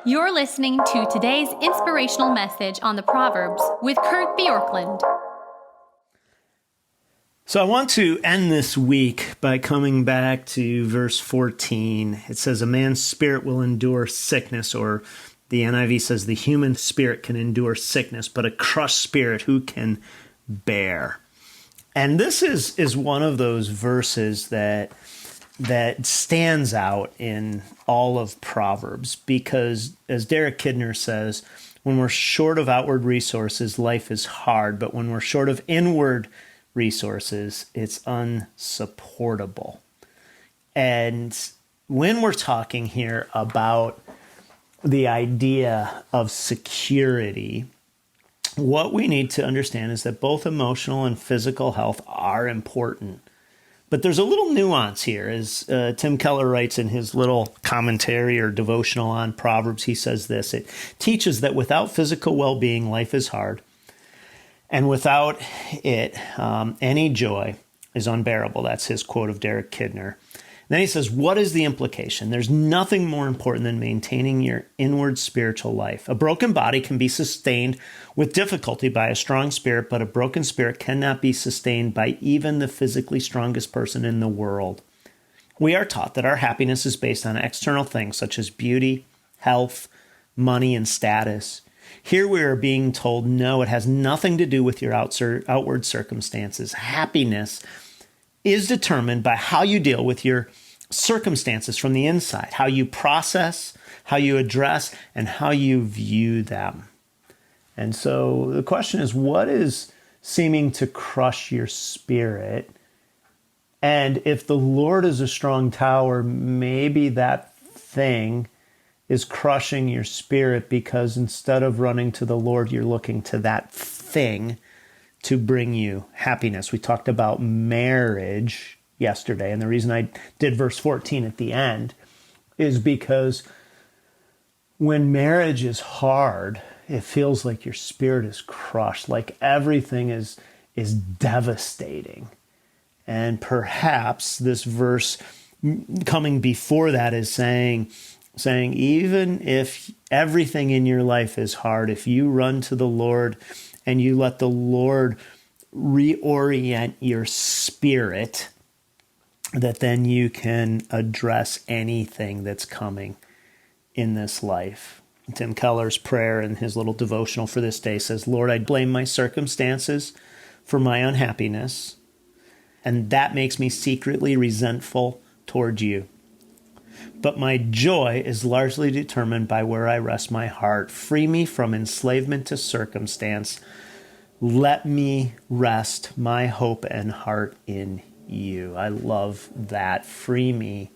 You're listening to today's inspirational message on the Proverbs with Bjorklund. So I want to end this week by coming back to verse 14. It says, a man's spirit will endure sickness, or the NIV says the human spirit can endure sickness, but a crushed spirit who can bear? And this is one of those verses that stands out in all of Proverbs, because as Derek Kidner says, when we're short of outward resources, life is hard, but when we're short of inward resources, it's unsupportable. And when we're talking here about the idea of security, what we need to understand is that both emotional and physical health are important. But there's a little nuance here. As Tim Keller writes in his little commentary or devotional on Proverbs, he says this: it teaches that without physical well-being, life is hard. And without it, any joy is unbearable. That's his quote of Derek Kidner. Then he says, what is the implication? There's nothing more important than maintaining your inward spiritual life. A broken body can be sustained with difficulty by a strong spirit, but a broken spirit cannot be sustained by even the physically strongest person in the world. We are taught that our happiness is based on external things such as beauty, health, money, and status. Here we are being told, no, it has nothing to do with your outward circumstances. Happiness is determined by how you deal with your circumstances from the inside, how you process, how you address, and how you view them. And so the question is, what is seeming to crush your spirit? And if the Lord is a strong tower, maybe that thing is crushing your spirit because instead of running to the Lord, you're looking to that thing to bring you happiness. We talked about marriage yesterday, and the reason I did verse 14 at the end is because when marriage is hard, it feels like your spirit is crushed, like everything is devastating. And perhaps this verse coming before that is saying, even if everything in your life is hard, if you run to the Lord and you let the Lord reorient your spirit, that then you can address anything that's coming in this life. Tim Keller's prayer in his little devotional for this day says, Lord, I blame my circumstances for my unhappiness, and that makes me secretly resentful toward you. But my joy is largely determined by where I rest my heart. Free me from enslavement to circumstance. Let me rest my hope and heart in you. I love that. Free me,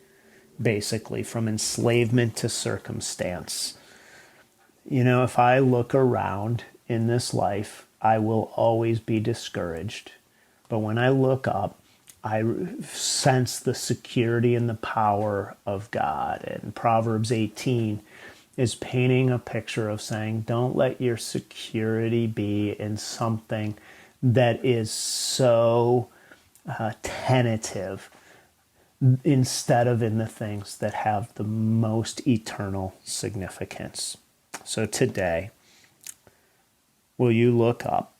basically, from enslavement to circumstance. You know, if I look around in this life, I will always be discouraged. But when I look up, I sense the security and the power of God. And Proverbs 18 is painting a picture of saying, don't let your security be in something that is so tentative, instead of in the things that have the most eternal significance. So today, will you look up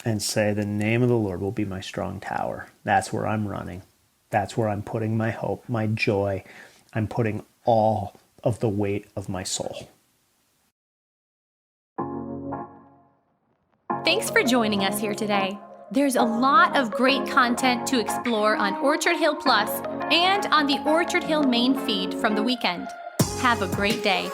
and say, the name of the Lord will be my strong tower. That's where I'm running. That's where I'm putting my hope, my joy. I'm putting all of the weight of my soul. Thanks for joining us here today. There's a lot of great content to explore on Orchard Hill Plus and on the Orchard Hill main feed from the weekend. Have a great day.